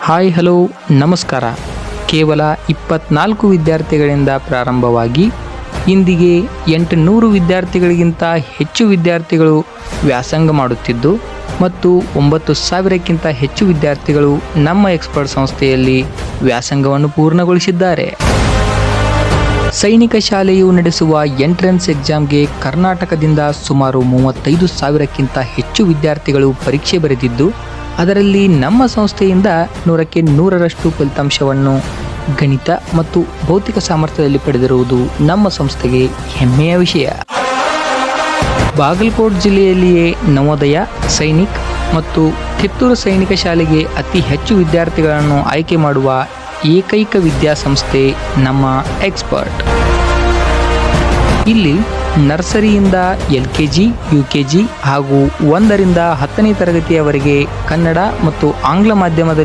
Hi hello ನಮಸ್ಕಾರ. ಕೇವಲ 24 ವಿದ್ಯಾರ್ಥಿಗಳಿಂದ ಪ್ರಾರಂಭವಾಗಿ ಇಂದಿಗೆ 800 ವಿದ್ಯಾರ್ಥಿಗಳಿಗಿಂತ ಹೆಚ್ಚು ವಿದ್ಯಾರ್ಥಿಗಳು ವ್ಯಾಸಂಗ ಮಾಡುತ್ತಿದ್ದು ಮತ್ತು 9,000ಕ್ಕಿಂತ ಹೆಚ್ಚು ವಿದ್ಯಾರ್ಥಿಗಳು ನಮ್ಮ ಎಕ್ಸ್ಪರ್ಟ್ ಸಂಸ್ಥೆಯಲ್ಲಿ ವ್ಯಾಸಂಗವನ್ನು ಪೂರ್ಣಗೊಳಿಸಿದ್ದಾರೆ. ಸೈನಿಕ ಶಾಲೆಯು ನಡೆಸುವ ಎಂಟ್ರೆನ್ಸ್ ಎಕ್ಸಾಮ್ಗೆ ಕರ್ನಾಟಕದಿಂದ ಸುಮಾರು 35,000ಕ್ಕಿಂತ ಹೆಚ್ಚು ವಿದ್ಯಾರ್ಥಿಗಳು ಪರೀಕ್ಷೆ ಬರೆದಿದ್ದು, ಅದರಲ್ಲಿ ನಮ್ಮ ಸಂಸ್ಥೆಯಿಂದ 100ಕ್ಕೆ 100ರಷ್ಟು ಫಲಿತಾಂಶವನ್ನು ಗಣಿತ ಮತ್ತು ಭೌತಿಕ ಸಾಮರ್ಥ್ಯದಲ್ಲಿ ಪಡೆದಿರುವುದು ನಮ್ಮ ಸಂಸ್ಥೆಗೆ ಹೆಮ್ಮೆಯ ವಿಷಯ. ಬಾಗಲಕೋಟೆ ಜಿಲ್ಲೆಯಲ್ಲಿಯೇ ನವೋದಯ, ಸೈನಿಕ್ ಮತ್ತು ಕಿತ್ತೂರು ಸೈನಿಕ ಶಾಲೆಗೆ ಅತಿ ಹೆಚ್ಚು ವಿದ್ಯಾರ್ಥಿಗಳನ್ನು ಆಯ್ಕೆ ಮಾಡುವ ಏಕೈಕ ವಿದ್ಯಾಸಂಸ್ಥೆ ನಮ್ಮ ಎಕ್ಸ್ಪರ್ಟ್. ಇಲ್ಲಿ ನರ್ಸರಿಯಿಂದ LKG, UKG ಹಾಗೂ 1ರಿಂದ 10ನೇ ತರಗತಿಯವರೆಗೆ ಕನ್ನಡ ಮತ್ತು ಆಂಗ್ಲ ಮಾಧ್ಯಮದಲ್ಲಿ